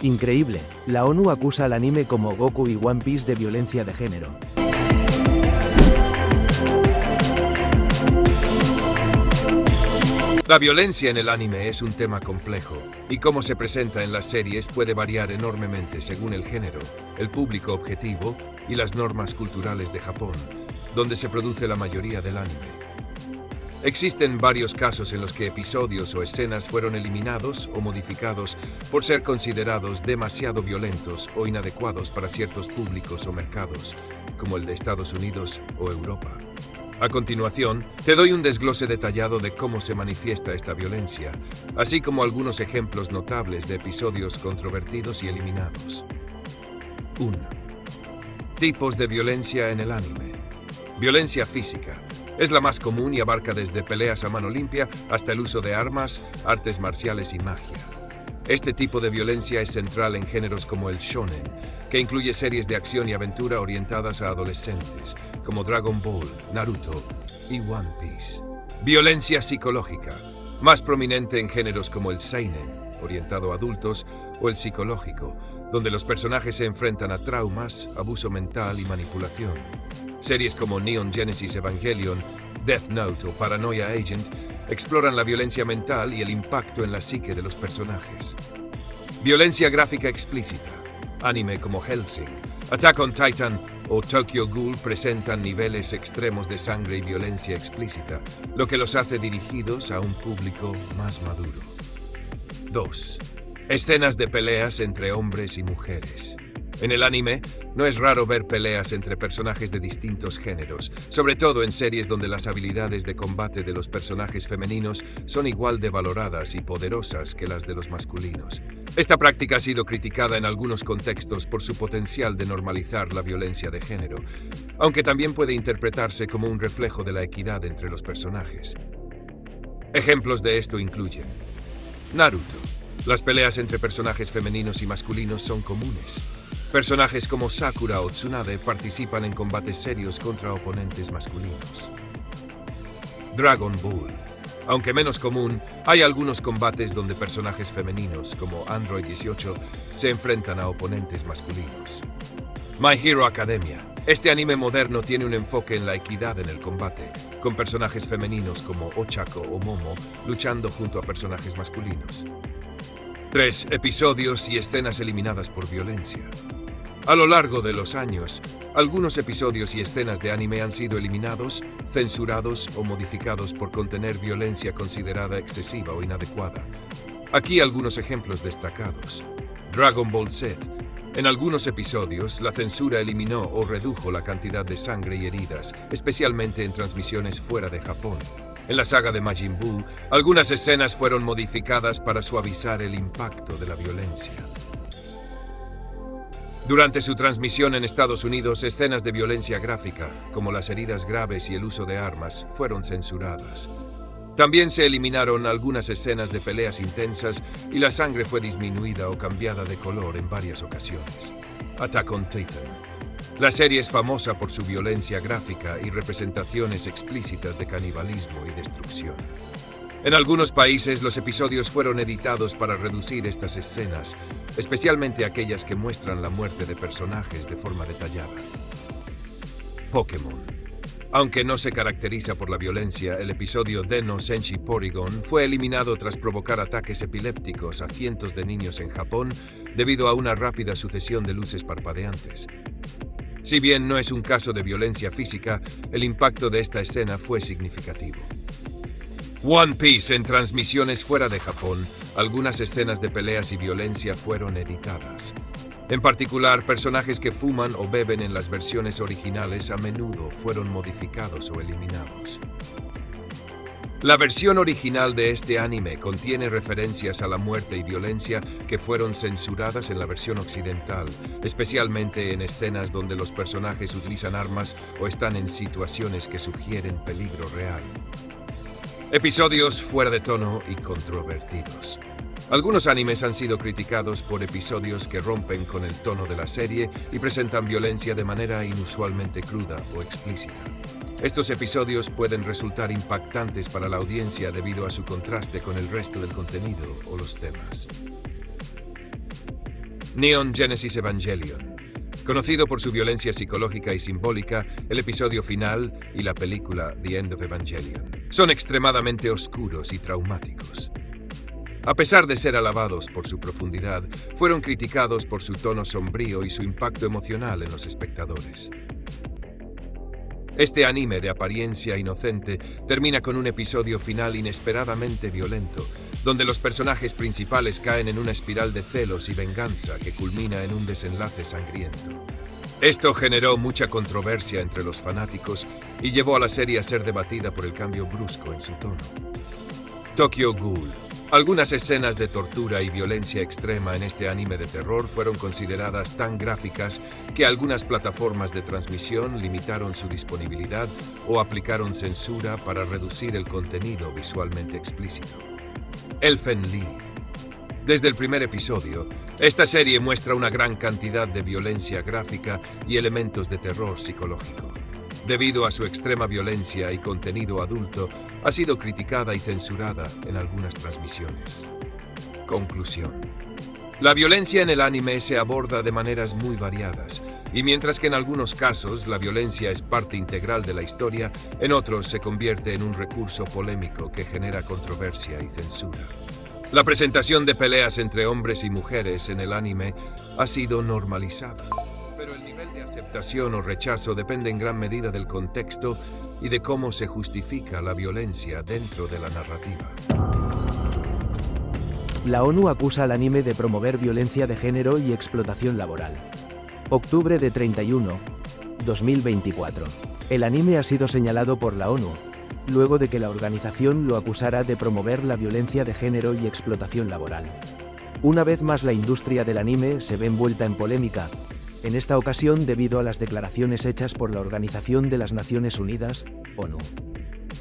Increíble, la ONU acusa al anime como Goku y One Piece de violencia de género. La violencia en el anime es un tema complejo, y cómo se presenta en las series puede variar enormemente según el género, el público objetivo y las normas culturales de Japón, donde se produce la mayoría del anime. Existen varios casos en los que episodios o escenas fueron eliminados o modificados por ser considerados demasiado violentos o inadecuados para ciertos públicos o mercados, como el de Estados Unidos o Europa. A continuación, te doy un desglose detallado de cómo se manifiesta esta violencia, así como algunos ejemplos notables de episodios controvertidos y eliminados. 1. Tipos de violencia en el anime. Violencia física. Es la más común y abarca desde peleas a mano limpia hasta el uso de armas, artes marciales y magia. Este tipo de violencia es central en géneros como el shonen, que incluye series de acción y aventura orientadas a adolescentes, como Dragon Ball, Naruto y One Piece. Violencia psicológica, más prominente en géneros como el seinen, orientado a adultos, o el psicológico, donde los personajes se enfrentan a traumas, abuso mental y manipulación. Series como Neon Genesis Evangelion, Death Note o Paranoia Agent exploran la violencia mental y el impacto en la psique de los personajes. Violencia gráfica explícita. Anime como Hellsing, Attack on Titan o Tokyo Ghoul presentan niveles extremos de sangre y violencia explícita, lo que los hace dirigidos a un público más maduro. 2. Escenas de peleas entre hombres y mujeres. En el anime, no es raro ver peleas entre personajes de distintos géneros, sobre todo en series donde las habilidades de combate de los personajes femeninos son igual de valoradas y poderosas que las de los masculinos. Esta práctica ha sido criticada en algunos contextos por su potencial de normalizar la violencia de género, aunque también puede interpretarse como un reflejo de la equidad entre los personajes. Ejemplos de esto incluyen Naruto. Las peleas entre personajes femeninos y masculinos son comunes. Personajes como Sakura o Tsunade participan en combates serios contra oponentes masculinos. Dragon Ball. Aunque menos común, hay algunos combates donde personajes femeninos, como Android 18, se enfrentan a oponentes masculinos. My Hero Academia. Este anime moderno tiene un enfoque en la equidad en el combate, con personajes femeninos como Ochako o Momo luchando junto a personajes masculinos. 3. Episodios y escenas eliminadas por violencia. A lo largo de los años, algunos episodios y escenas de anime han sido eliminados, censurados o modificados por contener violencia considerada excesiva o inadecuada. Aquí algunos ejemplos destacados. Dragon Ball Z. En algunos episodios, la censura eliminó o redujo la cantidad de sangre y heridas, especialmente en transmisiones fuera de Japón. En la saga de Majin Buu, algunas escenas fueron modificadas para suavizar el impacto de la violencia. Durante su transmisión en Estados Unidos, escenas de violencia gráfica, como las heridas graves y el uso de armas, fueron censuradas. También se eliminaron algunas escenas de peleas intensas y la sangre fue disminuida o cambiada de color en varias ocasiones. Attack on Titan. La serie es famosa por su violencia gráfica y representaciones explícitas de canibalismo y destrucción. En algunos países, los episodios fueron editados para reducir estas escenas, especialmente aquellas que muestran la muerte de personajes de forma detallada. Pokémon. Aunque no se caracteriza por la violencia, el episodio Den-no Senshi Porygon fue eliminado tras provocar ataques epilépticos a cientos de niños en Japón debido a una rápida sucesión de luces parpadeantes. Si bien no es un caso de violencia física, el impacto de esta escena fue significativo. One Piece. En transmisiones fuera de Japón, algunas escenas de peleas y violencia fueron editadas. En particular, personajes que fuman o beben en las versiones originales a menudo fueron modificados o eliminados. La versión original de este anime contiene referencias a la muerte y violencia que fueron censuradas en la versión occidental, especialmente en escenas donde los personajes utilizan armas o están en situaciones que sugieren peligro real. Episodios fuera de tono y controvertidos. Algunos animes han sido criticados por episodios que rompen con el tono de la serie y presentan violencia de manera inusualmente cruda o explícita. Estos episodios pueden resultar impactantes para la audiencia debido a su contraste con el resto del contenido o los temas. Neon Genesis Evangelion. Conocido por su violencia psicológica y simbólica, el episodio final y la película The End of Evangelion son extremadamente oscuros y traumáticos. A pesar de ser alabados por su profundidad, fueron criticados por su tono sombrío y su impacto emocional en los espectadores. Este anime de apariencia inocente termina con un episodio final inesperadamente violento, donde los personajes principales caen en una espiral de celos y venganza que culmina en un desenlace sangriento. Esto generó mucha controversia entre los fanáticos y llevó a la serie a ser debatida por el cambio brusco en su tono. Tokyo Ghoul. Algunas escenas de tortura y violencia extrema en este anime de terror fueron consideradas tan gráficas que algunas plataformas de transmisión limitaron su disponibilidad o aplicaron censura para reducir el contenido visualmente explícito. Elfen Lied. Desde el primer episodio, esta serie muestra una gran cantidad de violencia gráfica y elementos de terror psicológico. Debido a su extrema violencia y contenido adulto, ha sido criticada y censurada en algunas transmisiones. Conclusión. La violencia en el anime se aborda de maneras muy variadas, y mientras que en algunos casos la violencia es parte integral de la historia, en otros se convierte en un recurso polémico que genera controversia y censura. La presentación de peleas entre hombres y mujeres en el anime ha sido normalizada, pero el nivel de aceptación o rechazo depende en gran medida del contexto y de cómo se justifica la violencia dentro de la narrativa. La ONU acusa al anime de promover violencia de género y explotación laboral. Octubre de 31, 2024. El anime ha sido señalado por la ONU, luego de que la organización lo acusara de promover la violencia de género y explotación laboral. Una vez más la industria del anime se ve envuelta en polémica, en esta ocasión debido a las declaraciones hechas por la Organización de las Naciones Unidas, ONU.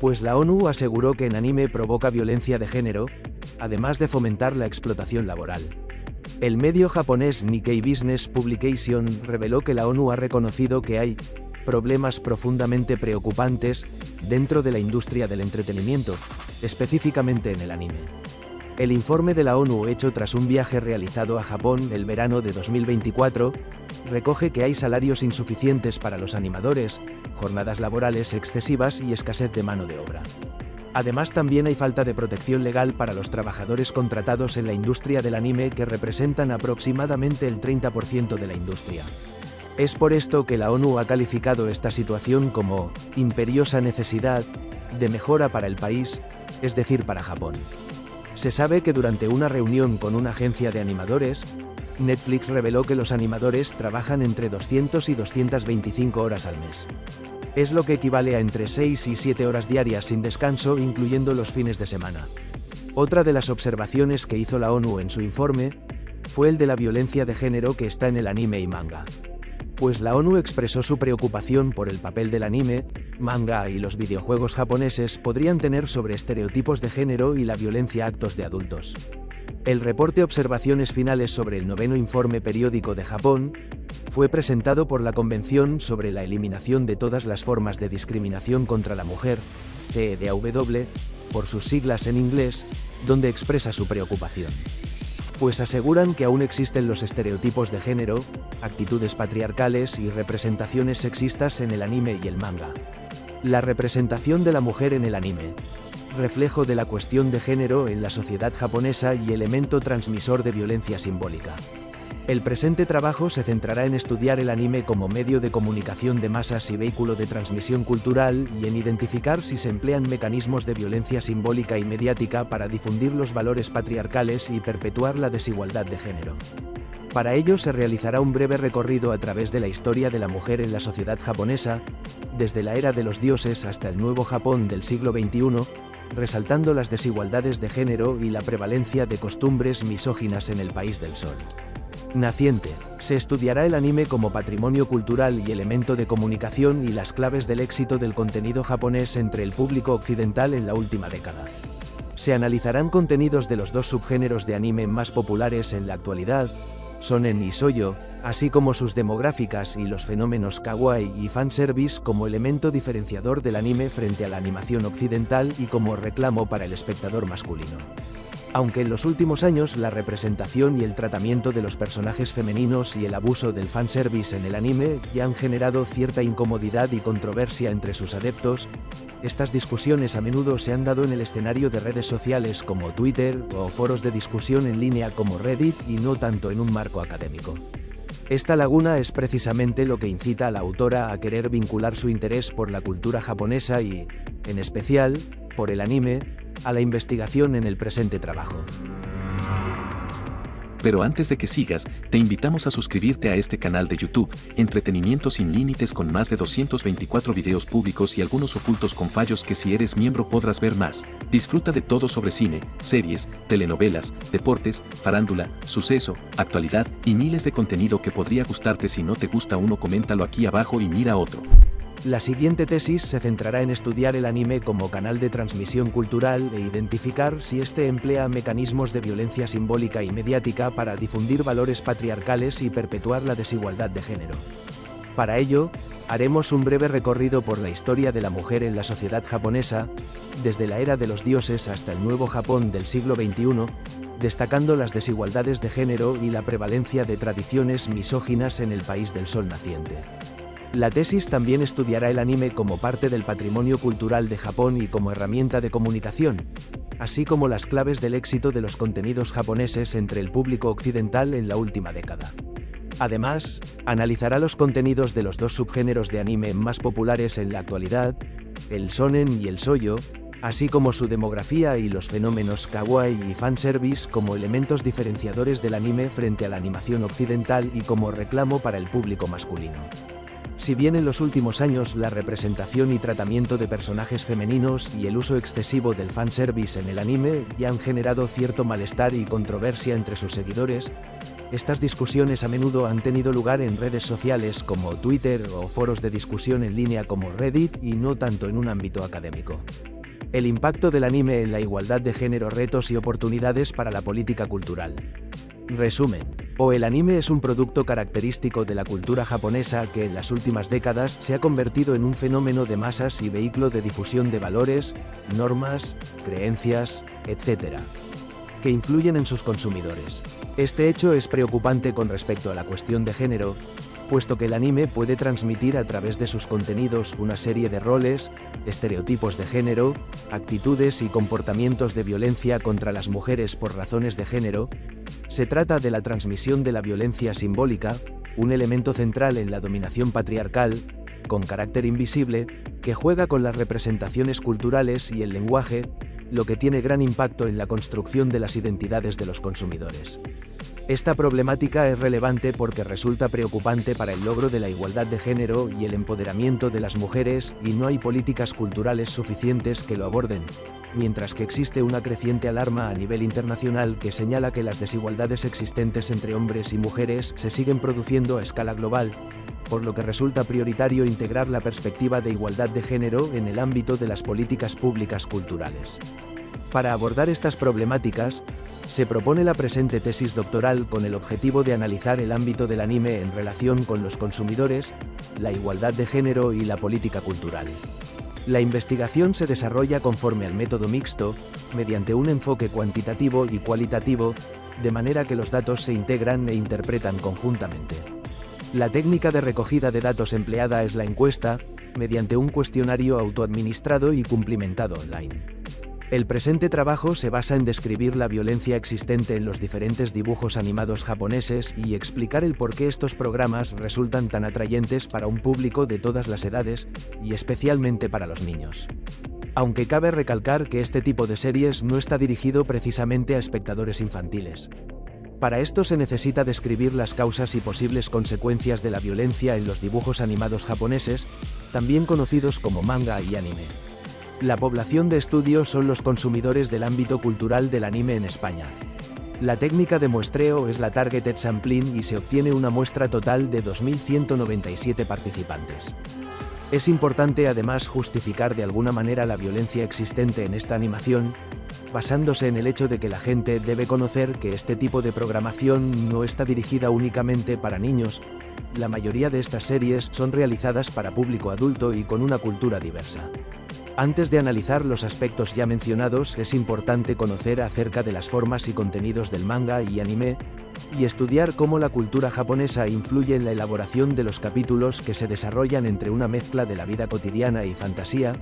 Pues la ONU aseguró que el anime provoca violencia de género, además de fomentar la explotación laboral. El medio japonés Nikkei Business Publication reveló que la ONU ha reconocido que hay problemas profundamente preocupantes dentro de la industria del entretenimiento, específicamente en el anime. El informe de la ONU hecho tras un viaje realizado a Japón el verano de 2024, recoge que hay salarios insuficientes para los animadores, jornadas laborales excesivas y escasez de mano de obra. Además también hay falta de protección legal para los trabajadores contratados en la industria del anime que representan aproximadamente el 30% de la industria. Es por esto que la ONU ha calificado esta situación como imperiosa necesidad de mejora para el país, es decir, para Japón. Se sabe que durante una reunión con una agencia de animadores, Netflix reveló que los animadores trabajan entre 200 y 225 horas al mes. Es lo que equivale a entre 6 y 7 horas diarias sin descanso, incluyendo los fines de semana. Otra de las observaciones que hizo la ONU en su informe fue el de la violencia de género que está en el anime y manga. Pues la ONU expresó su preocupación por el papel del anime, manga y los videojuegos japoneses podrían tener sobre estereotipos de género y la violencia a actos de adultos. El reporte Observaciones Finales sobre el 9º Informe Periódico de Japón fue presentado por la Convención sobre la Eliminación de todas las formas de discriminación contra la mujer, CEDAW, por sus siglas en inglés, donde expresa su preocupación. Pues aseguran que aún existen los estereotipos de género, actitudes patriarcales y representaciones sexistas en el anime y el manga. La representación de la mujer en el anime, reflejo de la cuestión de género en la sociedad japonesa y elemento transmisor de violencia simbólica. El presente trabajo se centrará en estudiar el anime como medio de comunicación de masas y vehículo de transmisión cultural y en identificar si se emplean mecanismos de violencia simbólica y mediática para difundir los valores patriarcales y perpetuar la desigualdad de género. Para ello se realizará un breve recorrido a través de la historia de la mujer en la sociedad japonesa, desde la era de los dioses hasta el nuevo Japón del siglo XXI, resaltando las desigualdades de género y la prevalencia de costumbres misóginas en el país del sol naciente. Se estudiará el anime como patrimonio cultural y elemento de comunicación y las claves del éxito del contenido japonés entre el público occidental en la última década. Se analizarán contenidos de los dos subgéneros de anime más populares en la actualidad, shonen y shoujo, así como sus demográficas y los fenómenos kawaii y fanservice como elemento diferenciador del anime frente a la animación occidental y como reclamo para el espectador masculino. Aunque en los últimos años la representación y el tratamiento de los personajes femeninos y el abuso del fanservice en el anime ya han generado cierta incomodidad y controversia entre sus adeptos, estas discusiones a menudo se han dado en el escenario de redes sociales como Twitter o foros de discusión en línea como Reddit y no tanto en un marco académico. Esta laguna es precisamente lo que incita a la autora a querer vincular su interés por la cultura japonesa y, en especial, por el anime, a la investigación en el presente trabajo. Pero antes de que sigas, te invitamos a suscribirte a este canal de YouTube, Entretenimiento sin Límites, con más de 224 videos públicos y algunos ocultos con fallos que si eres miembro podrás ver más. Disfruta de todo sobre cine, series, telenovelas, deportes, farándula, suceso, actualidad y miles de contenido que podría gustarte. Si no te gusta uno, coméntalo aquí abajo y mira otro. La siguiente tesis se centrará en estudiar el anime como canal de transmisión cultural e identificar si este emplea mecanismos de violencia simbólica y mediática para difundir valores patriarcales y perpetuar la desigualdad de género. Para ello, haremos un breve recorrido por la historia de la mujer en la sociedad japonesa, desde la era de los dioses hasta el nuevo Japón del siglo XXI, destacando las desigualdades de género y la prevalencia de tradiciones misóginas en el país del sol naciente. La tesis también estudiará el anime como parte del patrimonio cultural de Japón y como herramienta de comunicación, así como las claves del éxito de los contenidos japoneses entre el público occidental en la última década. Además, analizará los contenidos de los dos subgéneros de anime más populares en la actualidad, el shonen y el shoujo, así como su demografía y los fenómenos kawaii y fanservice como elementos diferenciadores del anime frente a la animación occidental y como reclamo para el público masculino. Si bien en los últimos años la representación y tratamiento de personajes femeninos y el uso excesivo del fanservice en el anime ya han generado cierto malestar y controversia entre sus seguidores, estas discusiones a menudo han tenido lugar en redes sociales como Twitter o foros de discusión en línea como Reddit y no tanto en un ámbito académico. El impacto del anime en la igualdad de género, retos y oportunidades para la política cultural. Resumen. El anime es un producto característico de la cultura japonesa que en las últimas décadas se ha convertido en un fenómeno de masas y vehículo de difusión de valores, normas, creencias, etc., que influyen en sus consumidores. Este hecho es preocupante con respecto a la cuestión de género, puesto que el anime puede transmitir a través de sus contenidos una serie de roles, estereotipos de género, actitudes y comportamientos de violencia contra las mujeres por razones de género. Se trata de la transmisión de la violencia simbólica, un elemento central en la dominación patriarcal, con carácter invisible, que juega con las representaciones culturales y el lenguaje, lo que tiene gran impacto en la construcción de las identidades de los consumidores. Esta problemática es relevante porque resulta preocupante para el logro de la igualdad de género y el empoderamiento de las mujeres, y no hay políticas culturales suficientes que lo aborden, mientras que existe una creciente alarma a nivel internacional que señala que las desigualdades existentes entre hombres y mujeres se siguen produciendo a escala global, por lo que resulta prioritario integrar la perspectiva de igualdad de género en el ámbito de las políticas públicas culturales. Para abordar estas problemáticas, se propone la presente tesis doctoral con el objetivo de analizar el ámbito del anime en relación con los consumidores, la igualdad de género y la política cultural. La investigación se desarrolla conforme al método mixto, mediante un enfoque cuantitativo y cualitativo, de manera que los datos se integran e interpretan conjuntamente. La técnica de recogida de datos empleada es la encuesta, mediante un cuestionario autoadministrado y cumplimentado online. El presente trabajo se basa en describir la violencia existente en los diferentes dibujos animados japoneses y explicar el por qué estos programas resultan tan atrayentes para un público de todas las edades, y especialmente para los niños. Aunque cabe recalcar que este tipo de series no está dirigido precisamente a espectadores infantiles. Para esto se necesita describir las causas y posibles consecuencias de la violencia en los dibujos animados japoneses, también conocidos como manga y anime. La población de estudio son los consumidores del ámbito cultural del anime en España. La técnica de muestreo es la Targeted Sampling y se obtiene una muestra total de 2.197 participantes. Es importante además justificar de alguna manera la violencia existente en esta animación, basándose en el hecho de que la gente debe conocer que este tipo de programación no está dirigida únicamente para niños. La mayoría de estas series son realizadas para público adulto y con una cultura diversa. Antes de analizar los aspectos ya mencionados, es importante conocer acerca de las formas y contenidos del manga y anime, y estudiar cómo la cultura japonesa influye en la elaboración de los capítulos que se desarrollan entre una mezcla de la vida cotidiana y fantasía,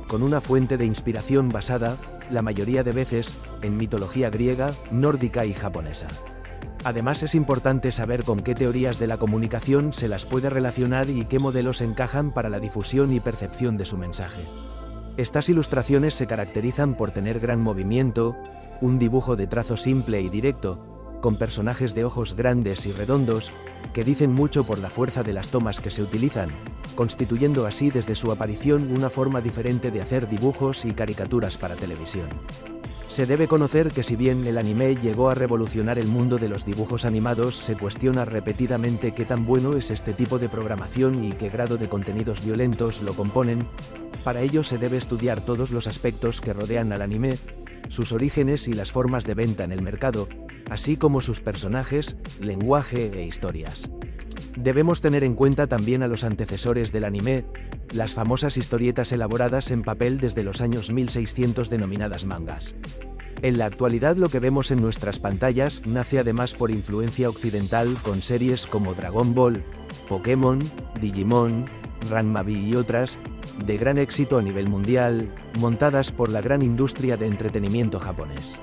con una fuente de inspiración basada, la mayoría de veces, en mitología griega, nórdica y japonesa. Además es importante saber con qué teorías de la comunicación se las puede relacionar y qué modelos encajan para la difusión y percepción de su mensaje. Estas ilustraciones se caracterizan por tener gran movimiento, un dibujo de trazo simple y directo, con personajes de ojos grandes y redondos, que dicen mucho por la fuerza de las tomas que se utilizan, constituyendo así desde su aparición una forma diferente de hacer dibujos y caricaturas para televisión. Se debe conocer que si bien el anime llegó a revolucionar el mundo de los dibujos animados, se cuestiona repetidamente qué tan bueno es este tipo de programación y qué grado de contenidos violentos lo componen. Para ello se debe estudiar todos los aspectos que rodean al anime, sus orígenes y las formas de venta en el mercado, así como sus personajes, lenguaje e historias. Debemos tener en cuenta también a los antecesores del anime, las famosas historietas elaboradas en papel desde los años 1600 denominadas mangas. En la actualidad lo que vemos en nuestras pantallas nace además por influencia occidental con series como Dragon Ball, Pokémon, Digimon, Ranma y otras, de gran éxito a nivel mundial, montadas por la gran industria de entretenimiento japonés.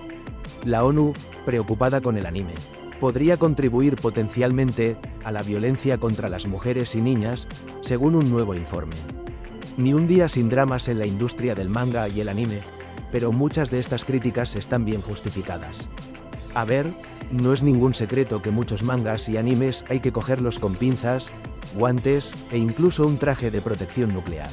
La ONU, preocupada con el anime, podría contribuir potencialmente a la violencia contra las mujeres y niñas, según un nuevo informe. Ni un día sin dramas en la industria del manga y el anime, pero muchas de estas críticas están bien justificadas. A ver, no es ningún secreto que muchos mangas y animes hay que cogerlos con pinzas, guantes e incluso un traje de protección nuclear.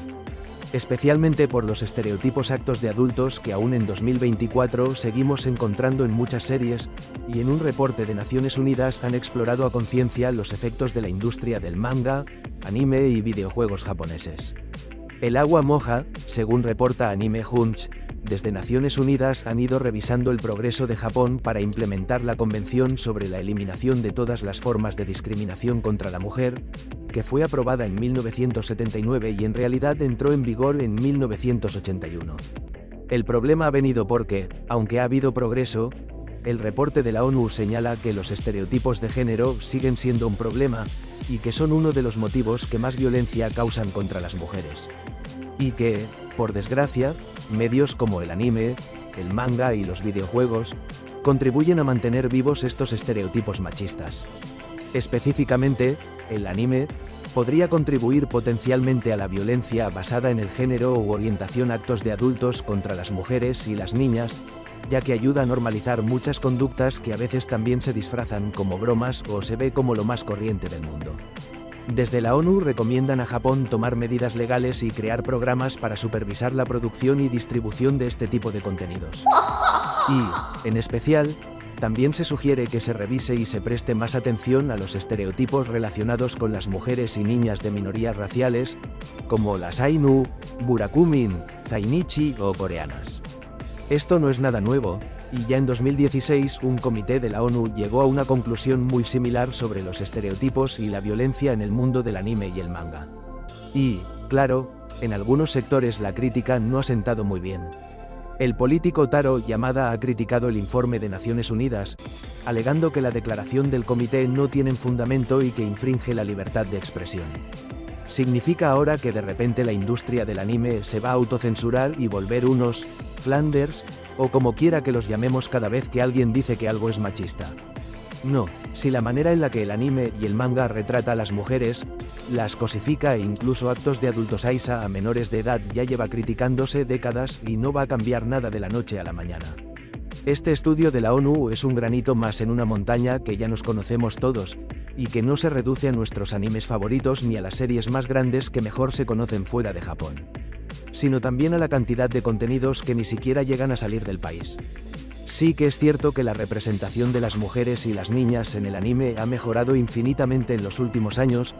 Especialmente por los estereotipos actos de adultos que aún en 2024 seguimos encontrando en muchas series, y en un reporte de Naciones Unidas han explorado a conciencia los efectos de la industria del manga, anime y videojuegos japoneses. El agua moja, según reporta Anime Hunch, desde Naciones Unidas han ido revisando el progreso de Japón para implementar la Convención sobre la Eliminación de todas las formas de discriminación contra la mujer, que fue aprobada en 1979 y en realidad entró en vigor en 1981. El problema ha venido porque, aunque ha habido progreso, el reporte de la ONU señala que los estereotipos de género siguen siendo un problema, y que son uno de los motivos que más violencia causan contra las mujeres. Y que, por desgracia, medios como el anime, el manga y los videojuegos contribuyen a mantener vivos estos estereotipos machistas. Específicamente, el anime podría contribuir potencialmente a la violencia basada en el género u orientación actos de adultos contra las mujeres y las niñas, ya que ayuda a normalizar muchas conductas que a veces también se disfrazan como bromas o se ve como lo más corriente del mundo. Desde la ONU recomiendan a Japón tomar medidas legales y crear programas para supervisar la producción y distribución de este tipo de contenidos. Y, en especial, también se sugiere que se revise y se preste más atención a los estereotipos relacionados con las mujeres y niñas de minorías raciales, como las Ainu, Burakumin, Zainichi o coreanas. Esto no es nada nuevo, y ya en 2016 un comité de la ONU llegó a una conclusión muy similar sobre los estereotipos y la violencia en el mundo del anime y el manga. Y, claro, en algunos sectores la crítica no ha sentado muy bien. El político Taro Yamada ha criticado el informe de Naciones Unidas, alegando que la declaración del comité no tiene fundamento y que infringe la libertad de expresión. ¿Significa ahora que de repente la industria del anime se va a autocensurar y volver unos Flanders, o como quiera que los llamemos cada vez que alguien dice que algo es machista? No, si la manera en la que el anime y el manga retrata a las mujeres, las cosifica e incluso actos de adultos aisa a menores de edad ya lleva criticándose décadas y no va a cambiar nada de la noche a la mañana. Este estudio de la ONU es un granito más en una montaña que ya nos conocemos todos, y que no se reduce a nuestros animes favoritos ni a las series más grandes que mejor se conocen fuera de Japón, sino también a la cantidad de contenidos que ni siquiera llegan a salir del país. Sí que es cierto que la representación de las mujeres y las niñas en el anime ha mejorado infinitamente en los últimos años,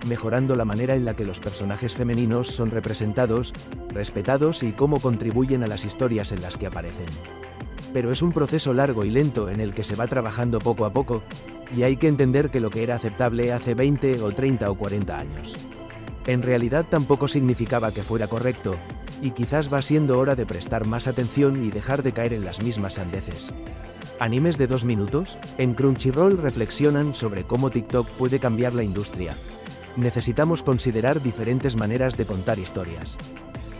mejorando la manera en la que los personajes femeninos son representados, respetados y cómo contribuyen a las historias en las que aparecen. Pero es un proceso largo y lento en el que se va trabajando poco a poco, y hay que entender que lo que era aceptable hace 20 o 30 o 40 años En realidad tampoco significaba que fuera correcto, y quizás va siendo hora de prestar más atención y dejar de caer en las mismas sandeces. ¿Animes de 2 minutos? En Crunchyroll reflexionan sobre cómo TikTok puede cambiar la industria. Necesitamos considerar diferentes maneras de contar historias.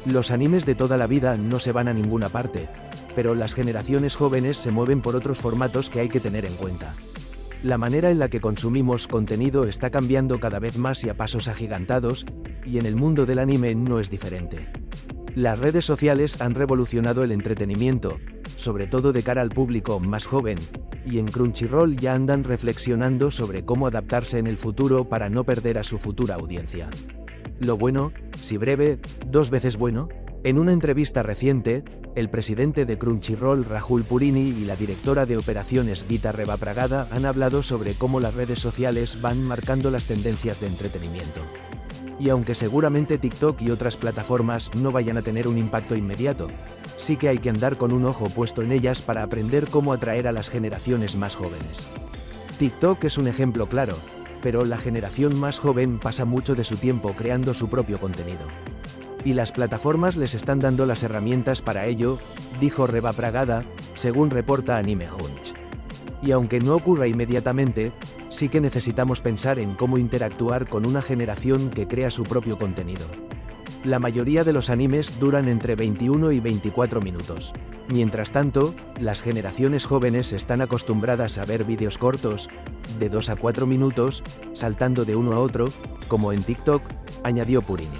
Los animes de toda la vida no se van a ninguna parte, pero las generaciones jóvenes se mueven por otros formatos que hay que tener en cuenta. La manera en la que consumimos contenido está cambiando cada vez más y a pasos agigantados, y en el mundo del anime no es diferente. Las redes sociales han revolucionado el entretenimiento, sobre todo de cara al público más joven, y en Crunchyroll ya andan reflexionando sobre cómo adaptarse en el futuro para no perder a su futura audiencia. Lo bueno, si breve, 2 veces bueno. En una entrevista reciente, el presidente de Crunchyroll Rahul Purini y la directora de operaciones Gita Revapragada han hablado sobre cómo las redes sociales van marcando las tendencias de entretenimiento. Y aunque seguramente TikTok y otras plataformas no vayan a tener un impacto inmediato, sí que hay que andar con un ojo puesto en ellas para aprender cómo atraer a las generaciones más jóvenes. TikTok es un ejemplo claro, pero la generación más joven pasa mucho de su tiempo creando su propio contenido. Y las plataformas les están dando las herramientas para ello, dijo Revapragada, según reporta Anime Hunch. Y aunque no ocurra inmediatamente, sí que necesitamos pensar en cómo interactuar con una generación que crea su propio contenido. La mayoría de los animes duran entre 21 y 24 minutos. Mientras tanto, las generaciones jóvenes están acostumbradas a ver vídeos cortos, de 2 a 4 minutos, saltando de uno a otro, como en TikTok, añadió Purini.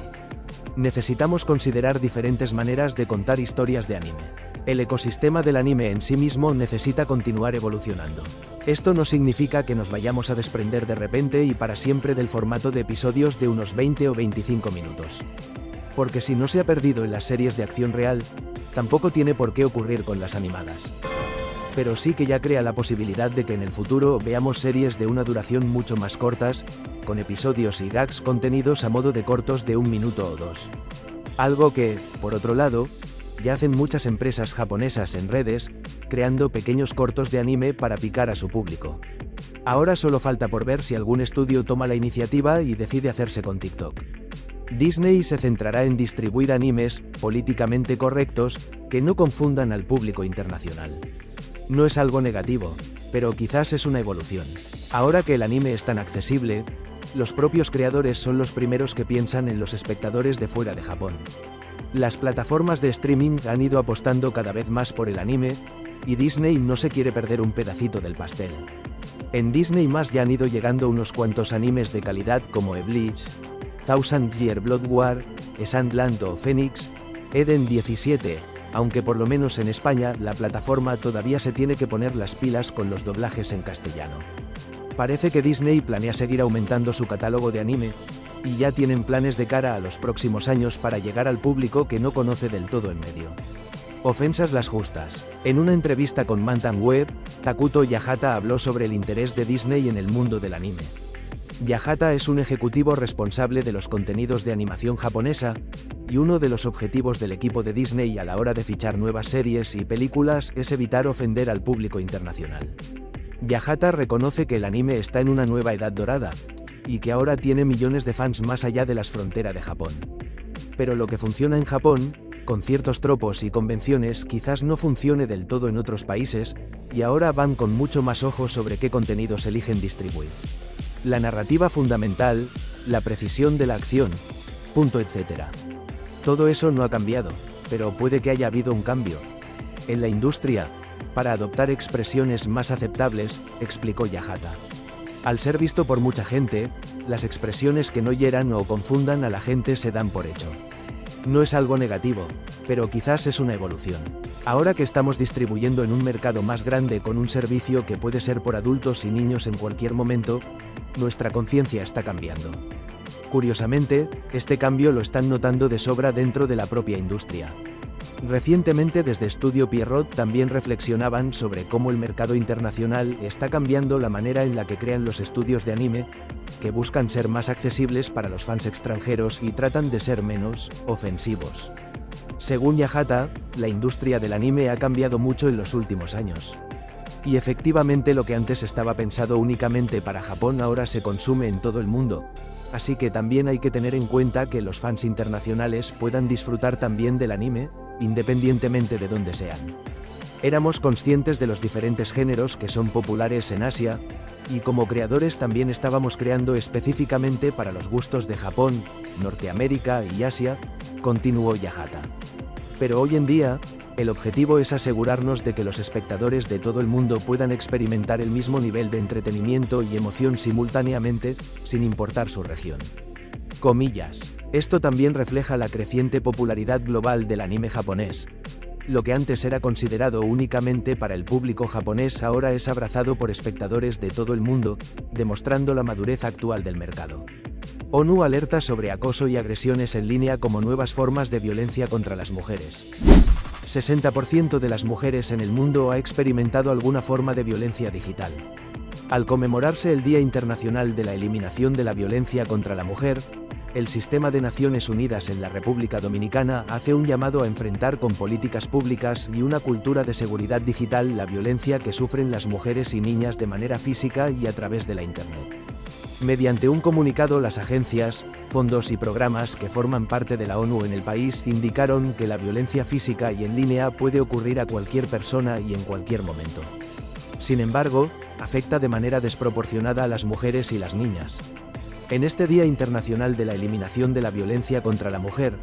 Necesitamos considerar diferentes maneras de contar historias de anime. El ecosistema del anime en sí mismo necesita continuar evolucionando. Esto no significa que nos vayamos a desprender de repente y para siempre del formato de episodios de unos 20 o 25 minutos. Porque si no se ha perdido en las series de acción real, tampoco tiene por qué ocurrir con las animadas. Pero sí que ya crea la posibilidad de que en el futuro veamos series de una duración mucho más cortas, con episodios y gags contenidos a modo de cortos de 1 minuto o 2. Algo que, por otro lado, ya hacen muchas empresas japonesas en redes, creando pequeños cortos de anime para picar a su público. Ahora solo falta por ver si algún estudio toma la iniciativa y decide hacerse con TikTok. Disney se centrará en distribuir animes políticamente correctos que no confundan al público internacional. No es algo negativo, pero quizás es una evolución. Ahora que el anime es tan accesible, los propios creadores son los primeros que piensan en los espectadores de fuera de Japón. Las plataformas de streaming han ido apostando cada vez más por el anime, y Disney no se quiere perder un pedacito del pastel. En Disney+ ya han ido llegando unos cuantos animes de calidad como Bleach, Thousand Year Blood War, Sandland o Phoenix, Eden 17, aunque por lo menos en España la plataforma todavía se tiene que poner las pilas con los doblajes en castellano. Parece que Disney planea seguir aumentando su catálogo de anime, y ya tienen planes de cara a los próximos años para llegar al público que no conoce del todo en medio. Ofensas las justas. En una entrevista con Mantan Web, Takuto Yahata habló sobre el interés de Disney en el mundo del anime. Yahata es un ejecutivo responsable de los contenidos de animación japonesa, y uno de los objetivos del equipo de Disney a la hora de fichar nuevas series y películas es evitar ofender al público internacional. Yahata reconoce que el anime está en una nueva edad dorada, y que ahora tiene millones de fans más allá de las fronteras de Japón. Pero lo que funciona en Japón, con ciertos tropos y convenciones, quizás no funcione del todo en otros países, y ahora van con mucho más ojo sobre qué contenidos eligen distribuir. La narrativa fundamental, la precisión de la acción, etc. Todo eso no ha cambiado, pero puede que haya habido un cambio en la industria, para adoptar expresiones más aceptables, explicó Yahata. Al ser visto por mucha gente, las expresiones que no hieran o confundan a la gente se dan por hecho. No es algo negativo, pero quizás es una evolución. Ahora que estamos distribuyendo en un mercado más grande con un servicio que puede ser por adultos y niños en cualquier momento, nuestra conciencia está cambiando. Curiosamente, este cambio lo están notando de sobra dentro de la propia industria. Recientemente desde Estudio Pierrot también reflexionaban sobre cómo el mercado internacional está cambiando la manera en la que crean los estudios de anime, que buscan ser más accesibles para los fans extranjeros y tratan de ser menos ofensivos. Según Yahata, la industria del anime ha cambiado mucho en los últimos años. Y efectivamente lo que antes estaba pensado únicamente para Japón ahora se consume en todo el mundo, así que también hay que tener en cuenta que los fans internacionales puedan disfrutar también del anime, independientemente de dónde sean. Éramos conscientes de los diferentes géneros que son populares en Asia, y como creadores también estábamos creando específicamente para los gustos de Japón, Norteamérica y Asia, continuó Yahata. Pero hoy en día, el objetivo es asegurarnos de que los espectadores de todo el mundo puedan experimentar el mismo nivel de entretenimiento y emoción simultáneamente, sin importar su región. Comillas. Esto también refleja la creciente popularidad global del anime japonés. Lo que antes era considerado únicamente para el público japonés ahora es abrazado por espectadores de todo el mundo, demostrando la madurez actual del mercado. ONU alerta sobre acoso y agresiones en línea como nuevas formas de violencia contra las mujeres. 60% de las mujeres en el mundo ha experimentado alguna forma de violencia digital. Al conmemorarse el Día Internacional de la Eliminación de la Violencia contra la Mujer, el Sistema de Naciones Unidas en la República Dominicana hace un llamado a enfrentar con políticas públicas y una cultura de seguridad digital la violencia que sufren las mujeres y niñas de manera física y a través de la Internet. Mediante un comunicado, las agencias, fondos y programas que forman parte de la ONU en el país indicaron que la violencia física y en línea puede ocurrir a cualquier persona y en cualquier momento. Sin embargo, afecta de manera desproporcionada a las mujeres y las niñas. En este Día Internacional de la Eliminación de la Violencia contra la Mujer,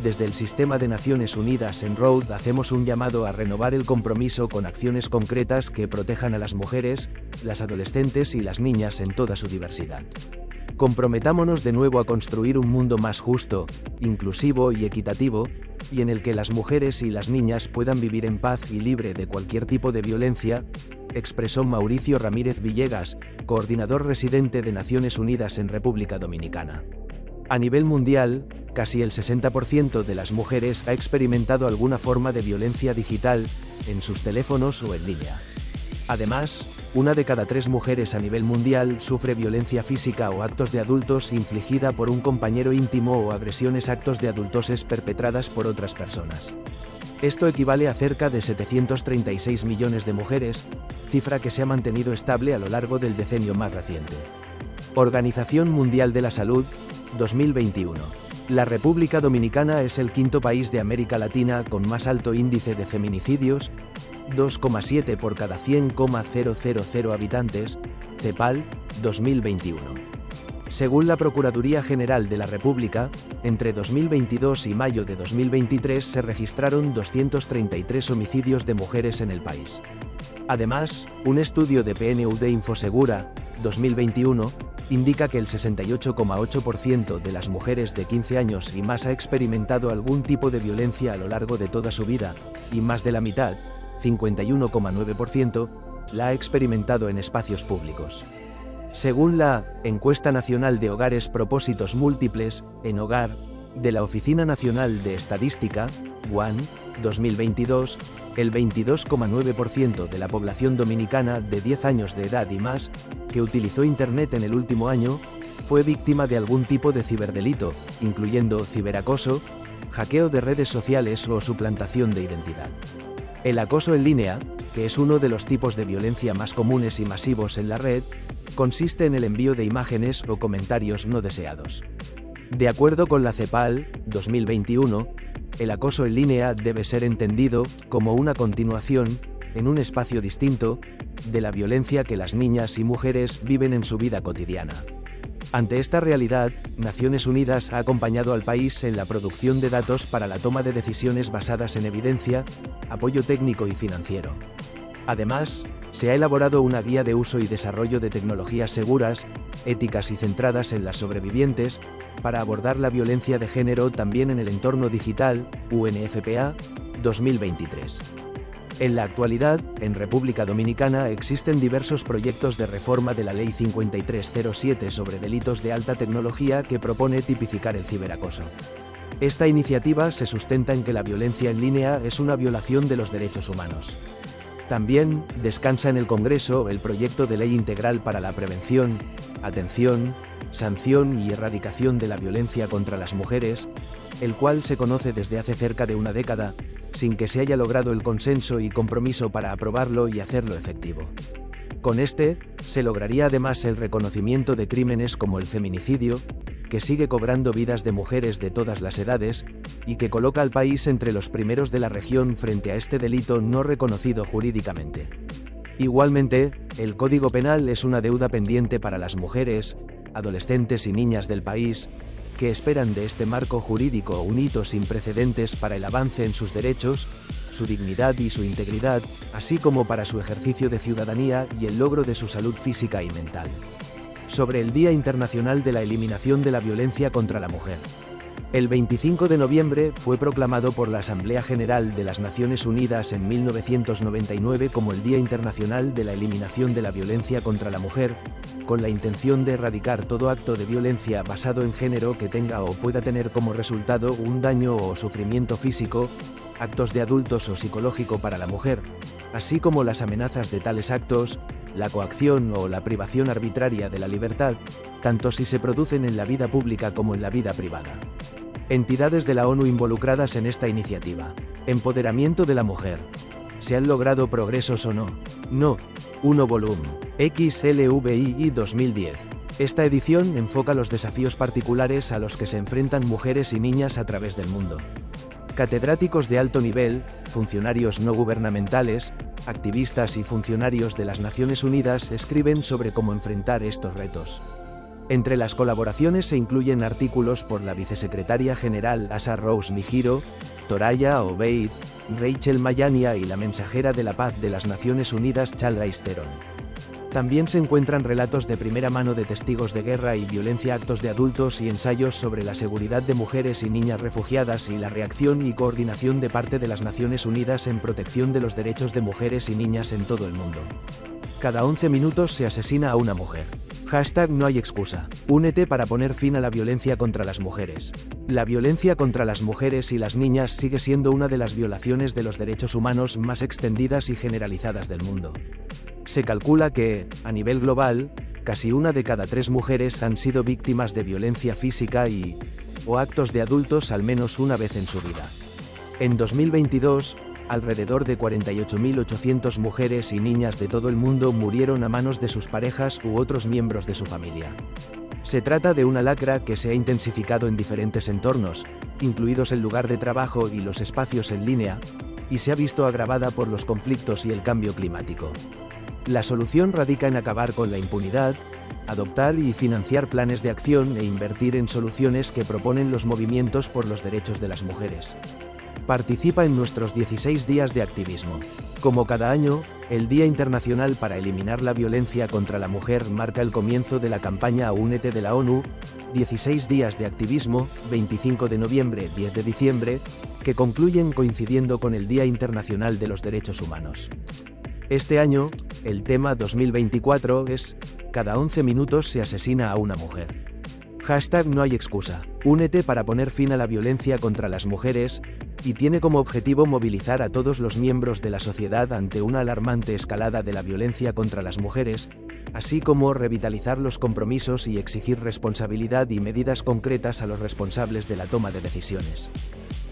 desde el Sistema de Naciones Unidas en Road hacemos un llamado a renovar el compromiso con acciones concretas que protejan a las mujeres, las adolescentes y las niñas en toda su diversidad. Comprometámonos de nuevo a construir un mundo más justo, inclusivo y equitativo, y en el que las mujeres y las niñas puedan vivir en paz y libre de cualquier tipo de violencia, expresó Mauricio Ramírez Villegas, coordinador residente de Naciones Unidas en República Dominicana. A nivel mundial, casi el 60% de las mujeres ha experimentado alguna forma de violencia digital, en sus teléfonos o en línea. Además, 1 de cada 3 mujeres a nivel mundial sufre violencia física o actos de adultos infligida por un compañero íntimo o agresiones actos de adultoses perpetradas por otras personas. Esto equivale a cerca de 736 millones de mujeres, cifra que se ha mantenido estable a lo largo del decenio más reciente. Organización Mundial de la Salud, 2021. La República Dominicana es el quinto país de América Latina con más alto índice de feminicidios, 2,7 por cada 100,000 habitantes, CEPAL, 2021. Según la Procuraduría General de la República, entre 2022 y mayo de 2023 se registraron 233 homicidios de mujeres en el país. Además, un estudio de PNUD Infosegura, 2021, indica que el 68,8% de las mujeres de 15 años y más ha experimentado algún tipo de violencia a lo largo de toda su vida, y más de la mitad, 51,9%, la ha experimentado en espacios públicos. Según la Encuesta Nacional de Hogares Propósitos Múltiples, en Hogar, de la Oficina Nacional de Estadística, UAN, 2022, el 22,9% de la población dominicana de 10 años de edad y más, que utilizó Internet en el último año, fue víctima de algún tipo de ciberdelito, incluyendo ciberacoso, hackeo de redes sociales o suplantación de identidad. El acoso en línea, que es uno de los tipos de violencia más comunes y masivos en la red, consiste en el envío de imágenes o comentarios no deseados. De acuerdo con la CEPAL, 2021, el acoso en línea debe ser entendido como una continuación, en un espacio distinto, de la violencia que las niñas y mujeres viven en su vida cotidiana. Ante esta realidad, Naciones Unidas ha acompañado al país en la producción de datos para la toma de decisiones basadas en evidencia, apoyo técnico y financiero. Además, se ha elaborado una guía de uso y desarrollo de tecnologías seguras, éticas y centradas en las sobrevivientes, para abordar la violencia de género también en el entorno digital, UNFPA, 2023. En la actualidad, en República Dominicana existen diversos proyectos de reforma de la Ley 5307 sobre delitos de alta tecnología que propone tipificar el ciberacoso. Esta iniciativa se sustenta en que la violencia en línea es una violación de los derechos humanos. También descansa en el Congreso el proyecto de ley integral para la prevención, atención, sanción y erradicación de la violencia contra las mujeres, el cual se conoce desde hace cerca de una década, sin que se haya logrado el consenso y compromiso para aprobarlo y hacerlo efectivo. Con este, se lograría además el reconocimiento de crímenes como el feminicidio, que sigue cobrando vidas de mujeres de todas las edades, y que coloca al país entre los primeros de la región frente a este delito no reconocido jurídicamente. Igualmente, el Código Penal es una deuda pendiente para las mujeres, adolescentes y niñas del país, que esperan de este marco jurídico un hito sin precedentes para el avance en sus derechos, su dignidad y su integridad, así como para su ejercicio de ciudadanía y el logro de su salud física y mental. Sobre el Día Internacional de la Eliminación de la Violencia contra la Mujer. El 25 de noviembre fue proclamado por la Asamblea General de las Naciones Unidas en 1999 como el Día Internacional de la Eliminación de la Violencia contra la Mujer, con la intención de erradicar todo acto de violencia basado en género que tenga o pueda tener como resultado un daño o sufrimiento físico, actos de adultos o psicológico para la mujer, así como las amenazas de tales actos, la coacción o la privación arbitraria de la libertad, tanto si se producen en la vida pública como en la vida privada. Entidades de la ONU involucradas en esta iniciativa. Empoderamiento de la mujer. ¿Se han logrado progresos o no? No. 1 volumen. XLVII 2010. Esta edición enfoca los desafíos particulares a los que se enfrentan mujeres y niñas a través del mundo. Catedráticos de alto nivel, funcionarios no gubernamentales, activistas y funcionarios de las Naciones Unidas escriben sobre cómo enfrentar estos retos. Entre las colaboraciones se incluyen artículos por la vicesecretaria general Asa Rose Mihiro, Thoraya Obeid, Rachel Mayania y la mensajera de la paz de las Naciones Unidas Charlize Theron. También se encuentran relatos de primera mano de testigos de guerra y violencia, actos de adultos y ensayos sobre la seguridad de mujeres y niñas refugiadas y la reacción y coordinación de parte de las Naciones Unidas en protección de los derechos de mujeres y niñas en todo el mundo. Cada 11 minutos se asesina a una mujer. No hay excusa. Únete para poner fin a la violencia contra las mujeres. La violencia contra las mujeres y las niñas sigue siendo una de las violaciones de los derechos humanos más extendidas y generalizadas del mundo. Se calcula que, a nivel global, casi 1 de cada 3 mujeres han sido víctimas de violencia física o actos de adultos al menos una vez en su vida. En 2022, alrededor de 48.800 mujeres y niñas de todo el mundo murieron a manos de sus parejas u otros miembros de su familia. Se trata de una lacra que se ha intensificado en diferentes entornos, incluidos el lugar de trabajo y los espacios en línea, y se ha visto agravada por los conflictos y el cambio climático. La solución radica en acabar con la impunidad, adoptar y financiar planes de acción e invertir en soluciones que proponen los movimientos por los derechos de las mujeres. Participa en nuestros 16 días de activismo. Como cada año, el Día Internacional para Eliminar la Violencia contra la Mujer marca el comienzo de la campaña Únete de la ONU, 16 días de activismo, 25 de noviembre, 10 de diciembre, que concluyen coincidiendo con el Día Internacional de los Derechos Humanos. Este año, el tema 2024 es Cada 11 minutos se asesina a una mujer. No hay excusa. Únete para poner fin a la violencia contra las mujeres, y tiene como objetivo movilizar a todos los miembros de la sociedad ante una alarmante escalada de la violencia contra las mujeres, así como revitalizar los compromisos y exigir responsabilidad y medidas concretas a los responsables de la toma de decisiones.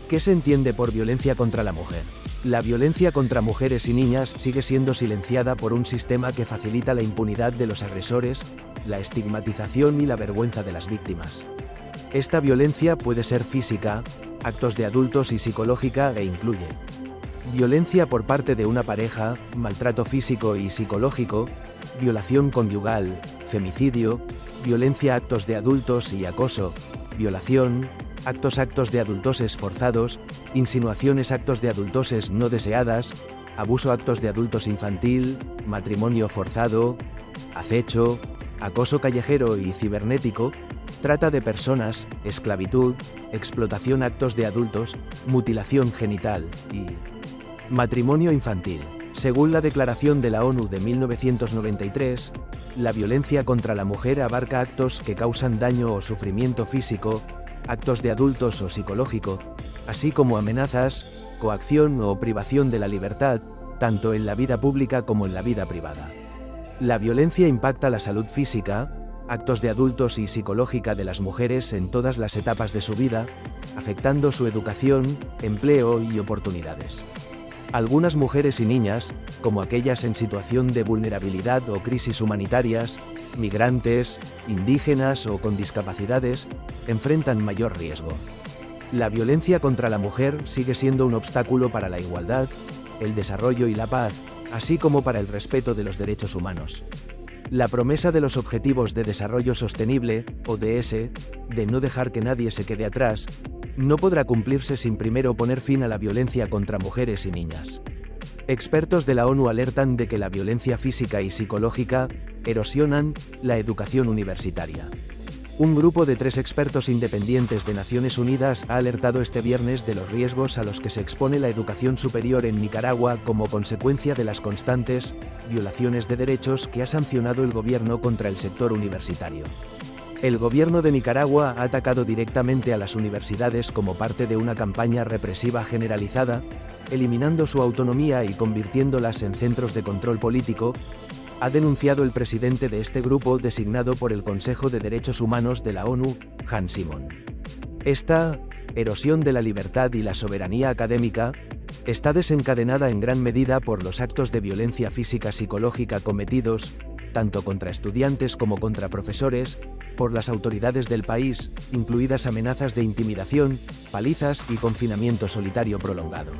¿Qué se entiende por violencia contra la mujer? La violencia contra mujeres y niñas sigue siendo silenciada por un sistema que facilita la impunidad de los agresores, la estigmatización y la vergüenza de las víctimas. Esta violencia puede ser física, actos de adultos y psicológica e incluye violencia por parte de una pareja, maltrato físico y psicológico, violación conyugal, femicidio, violencia actos de adultos y acoso, violación, actos de adultoses forzados, insinuaciones actos de adultoses no deseadas, abuso actos de adultos infantil, matrimonio forzado, acecho, acoso callejero y cibernético, trata de personas, esclavitud, explotación actos de adultos, mutilación genital y matrimonio infantil. Según la Declaración de la ONU de 1993, la violencia contra la mujer abarca actos que causan daño o sufrimiento físico, actos de adultos o psicológico, así como amenazas, coacción o privación de la libertad, tanto en la vida pública como en la vida privada. La violencia impacta la salud física, actos de adultos y psicológica de las mujeres en todas las etapas de su vida, afectando su educación, empleo y oportunidades. Algunas mujeres y niñas, como aquellas en situación de vulnerabilidad o crisis humanitarias, migrantes, indígenas o con discapacidades, enfrentan mayor riesgo. La violencia contra la mujer sigue siendo un obstáculo para la igualdad, el desarrollo y la paz, así como para el respeto de los derechos humanos. La promesa de los Objetivos de Desarrollo Sostenible, ODS, de no dejar que nadie se quede atrás, no podrá cumplirse sin primero poner fin a la violencia contra mujeres y niñas. Expertos de la ONU alertan de que la violencia física y psicológica erosionan la educación universitaria. Un grupo de 3 expertos independientes de Naciones Unidas ha alertado este viernes de los riesgos a los que se expone la educación superior en Nicaragua como consecuencia de las constantes violaciones de derechos que ha sancionado el gobierno contra el sector universitario. El gobierno de Nicaragua ha atacado directamente a las universidades como parte de una campaña represiva generalizada, eliminando su autonomía y convirtiéndolas en centros de control político, ha denunciado el presidente de este grupo designado por el Consejo de Derechos Humanos de la ONU, Han Simon. Esta erosión de la libertad y la soberanía académica está desencadenada en gran medida por los actos de violencia física psicológica cometidos, tanto contra estudiantes como contra profesores, por las autoridades del país, incluidas amenazas de intimidación, palizas y confinamiento solitario prolongado.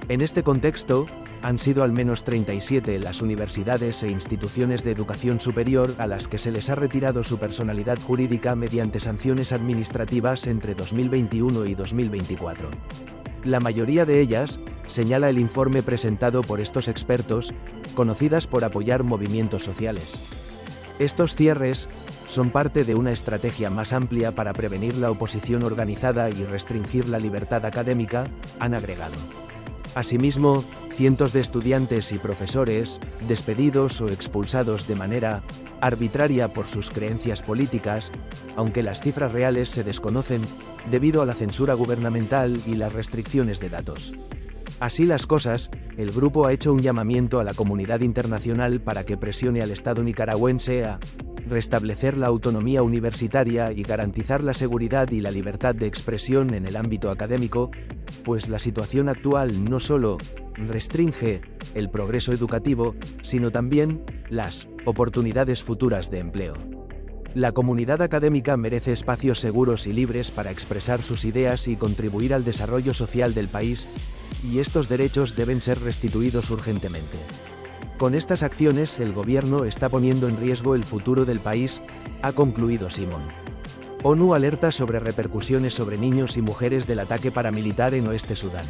En este contexto, han sido al menos 37 las universidades e instituciones de educación superior a las que se les ha retirado su personalidad jurídica mediante sanciones administrativas entre 2021 y 2024. La mayoría de ellas, señala el informe presentado por estos expertos, conocidas por apoyar movimientos sociales. Estos cierres son parte de una estrategia más amplia para prevenir la oposición organizada y restringir la libertad académica, han agregado. Asimismo, cientos de estudiantes y profesores, despedidos o expulsados de manera arbitraria por sus creencias políticas, aunque las cifras reales se desconocen, debido a la censura gubernamental y las restricciones de datos. Así las cosas, el grupo ha hecho un llamamiento a la comunidad internacional para que presione al Estado nicaragüense a restablecer la autonomía universitaria y garantizar la seguridad y la libertad de expresión en el ámbito académico, pues la situación actual no solo restringe el progreso educativo, sino también las oportunidades futuras de empleo. La comunidad académica merece espacios seguros y libres para expresar sus ideas y contribuir al desarrollo social del país, y estos derechos deben ser restituidos urgentemente. Con estas acciones, el gobierno está poniendo en riesgo el futuro del país, ha concluido Simon. ONU alerta sobre repercusiones sobre niños y mujeres del ataque paramilitar en Oeste Sudán.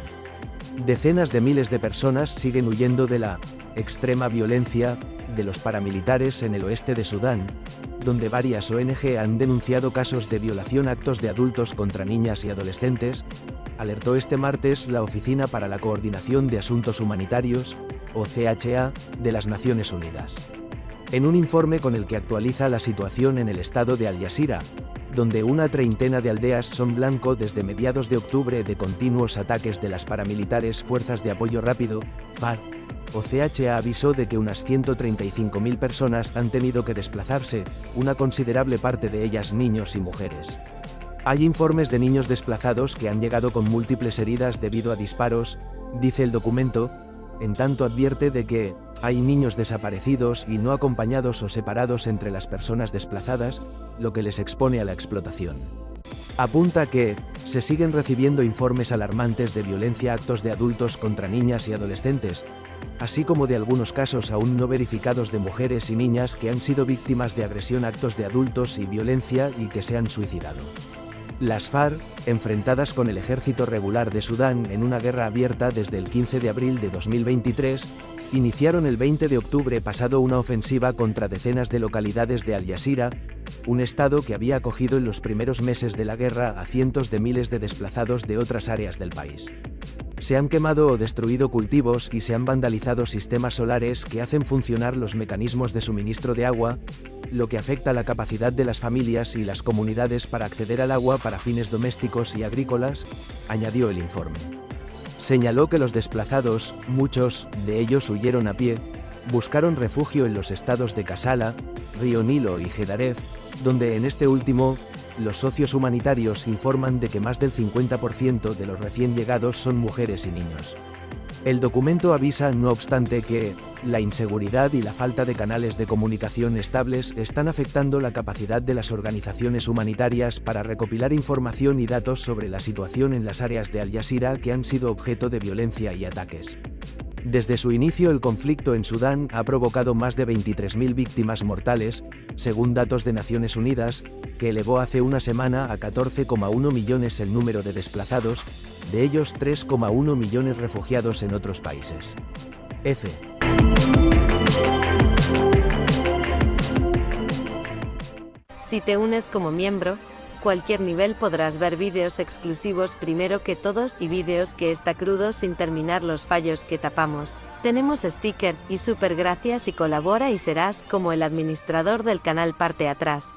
Decenas de miles de personas siguen huyendo de la extrema violencia de los paramilitares en el oeste de Sudán, donde varias ONG han denunciado casos de violación actos de adultos contra niñas y adolescentes, alertó este martes la Oficina para la Coordinación de Asuntos Humanitarios, OCHA, de las Naciones Unidas. En un informe con el que actualiza la situación en el estado de Al Yazira, donde una treintena de aldeas son blanco desde mediados de octubre de continuos ataques de las paramilitares Fuerzas de Apoyo Rápido, FARC, OCHA avisó de que unas 135.000 personas han tenido que desplazarse, una considerable parte de ellas niños y mujeres. Hay informes de niños desplazados que han llegado con múltiples heridas debido a disparos, dice el documento, en tanto advierte de que hay niños desaparecidos y no acompañados o separados entre las personas desplazadas, lo que les expone a la explotación. Apunta que se siguen recibiendo informes alarmantes de violencia actos de adultos contra niñas y adolescentes, así como de algunos casos aún no verificados de mujeres y niñas que han sido víctimas de agresión actos de adultos y violencia y que se han suicidado. Las FARC, enfrentadas con el ejército regular de Sudán en una guerra abierta desde el 15 de abril de 2023, iniciaron el 20 de octubre pasado una ofensiva contra decenas de localidades de Al Yazira, un estado que había acogido en los primeros meses de la guerra a cientos de miles de desplazados de otras áreas del país. Se han quemado o destruido cultivos y se han vandalizado sistemas solares que hacen funcionar los mecanismos de suministro de agua, lo que afecta la capacidad de las familias y las comunidades para acceder al agua para fines domésticos y agrícolas, añadió el informe. Señaló que los desplazados, muchos de ellos huyeron a pie, buscaron refugio en los estados de Kassala, Río Nilo y Gedaref, donde en este último, los socios humanitarios informan de que más del 50% de los recién llegados son mujeres y niños. El documento avisa, no obstante, que la inseguridad y la falta de canales de comunicación estables están afectando la capacidad de las organizaciones humanitarias para recopilar información y datos sobre la situación en las áreas de Al Jazeera que han sido objeto de violencia y ataques. Desde su inicio, el conflicto en Sudán ha provocado más de 23.000 víctimas mortales, según datos de Naciones Unidas, que elevó hace una semana a 14,1 millones el número de desplazados, de ellos 3,1 millones refugiados en otros países. F. Si te unes como miembro, cualquier nivel podrás ver vídeos exclusivos primero que todos y vídeos que está crudo sin terminar los fallos que tapamos. Tenemos sticker y super gracias y colabora y serás como el administrador del canal parte atrás.